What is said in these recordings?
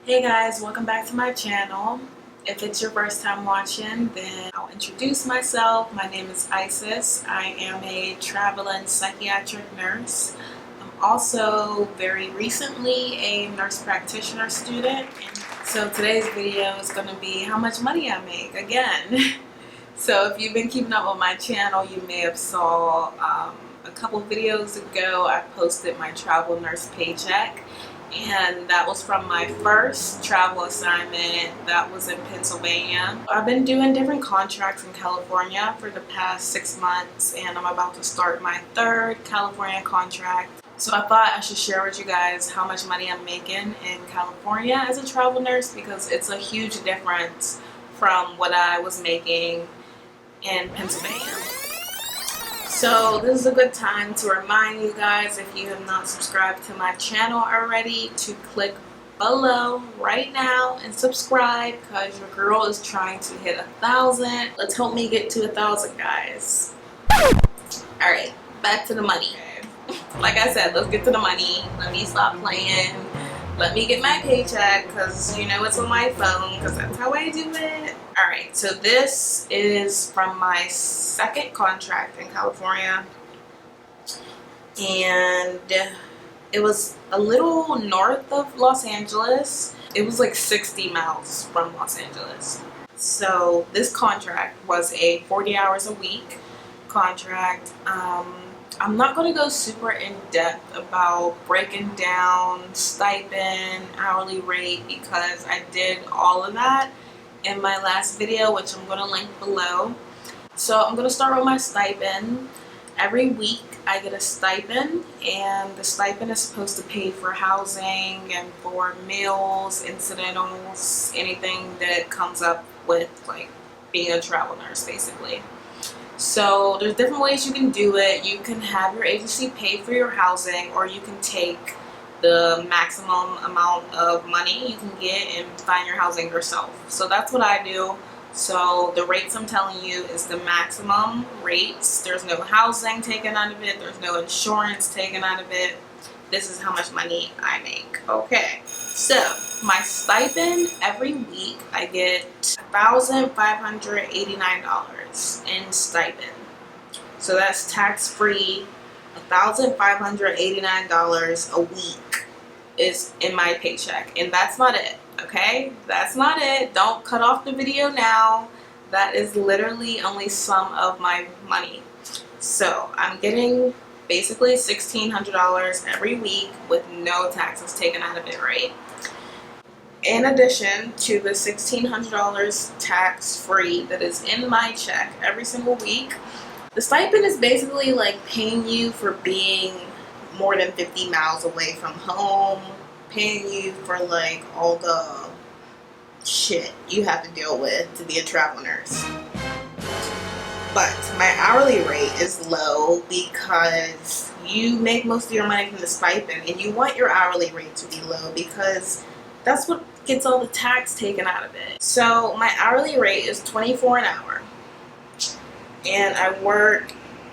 Hey guys, welcome back to my channel. If it's your first time watching, then I'll introduce myself. My name is Isis. I am a traveling psychiatric nurse. I'm also very recently a nurse practitioner student. So today's video is going to be how much money I make again. So if you've been keeping up with my channel, you may have saw a couple videos ago I posted my travel nurse paycheck. And that was from my first travel assignment. That was in Pennsylvania. I've been doing different contracts in California for the past 6 months, and I'm about to start my third California contract. So I thought I should share with you guys how much money I'm making in California as a travel nurse, because it's a huge difference from what I was making in Pennsylvania. So this is a good time to remind you guys, if you have not subscribed to my channel already, to click below right now and subscribe, because your girl is trying to hit 1,000. Let's help me get to 1,000, guys. Alright, back to the money. Like I said, let's get to the money. Let me stop playing. Let me get my paycheck, because you know it's on my phone, because that's how I do it. Alright, so this is from my second contract in California, and it was a little north of Los Angeles. It was like 60 miles from Los Angeles. So this contract was a 40 hours a week contract. I'm not going to go super in depth about breaking down stipend, hourly rate, because I did all of that in my last video, which I'm going to link below. So I'm going to start with my stipend. Every week I get a stipend, and the stipend is supposed to pay for housing and for meals, incidentals, anything that comes up with like being a travel nurse basically. So there's different ways you can do it. You can have your agency pay for your housing, or you can take the maximum amount of money you can get and find your housing yourself. So that's what I do. So the rates I'm telling you is the maximum rates. There's no housing taken out of it. There's no insurance taken out of it. This is how much money I make. Okay, so my stipend every week, I get $1,589 in stipend. So that's tax-free. $1,589 a week is in my paycheck, and that's not it. Okay, that's not it. Don't cut off the video now. That is literally only some of my money. So I'm getting basically $1,600 every week with no taxes taken out of it, right? In addition to the $1,600 tax-free that is in my check every single week, the stipend is basically like paying you for being more than 50 miles away from home, paying you for like all the shit you have to deal with to be a travel nurse. But my hourly rate is low because you make most of your money from the stipend, and you want your hourly rate to be low because that's what gets all the tax taken out of it. So my hourly rate is $24 an hour, and I work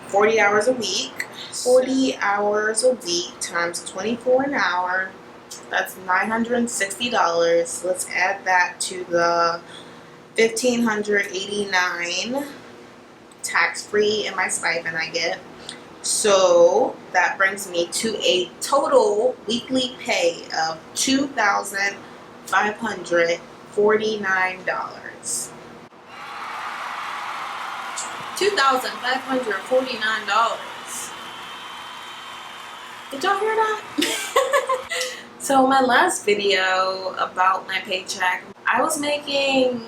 40 hours a week. 40 hours a week times 24 an hour, that's $960. Let's add that to the $1,589 tax-free in my stipend I get. So that brings me to a total weekly pay of $2,549. $2,549. Did y'all hear that? So my last video about my paycheck, I was making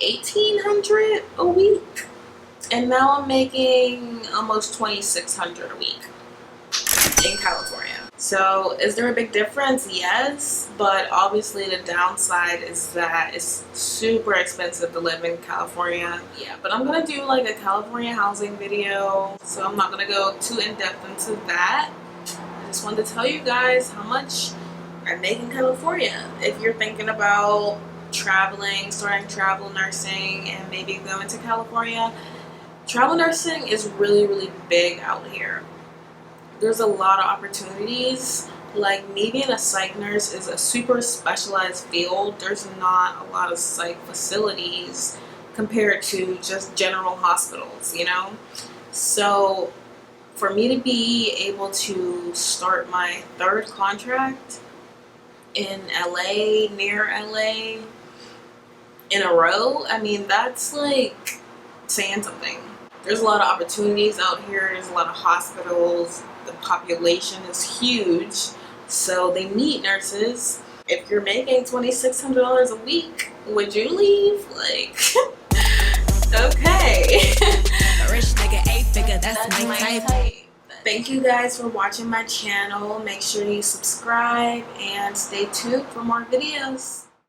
$1,800 a week, and now I'm making almost $2,600 a week in California. So is there a big difference? Yes, but obviously the downside is that it's super expensive to live in California. Yeah, but I'm gonna do like a California housing video, so I'm not gonna go too in depth into that. I just wanted to tell you guys how much I make in California. If you're thinking about traveling, starting travel nursing, and maybe going to California, travel nursing is really, really big out here. There's a lot of opportunities, Like, me being a psych nurse is a super specialized field. There's not a lot of psych facilities compared to just general hospitals, you know? So for me to be able to start my third contract in LA, near LA, in a row, I mean, that's like saying something. There's a lot of opportunities out here. There's a lot of hospitals. The population is huge, so they need nurses. If you're making $2,600 a week, would you leave? Like, okay. A rich nigga, 8-figure, that's my type. Thank you guys for watching my channel. Make sure you subscribe and stay tuned for more videos.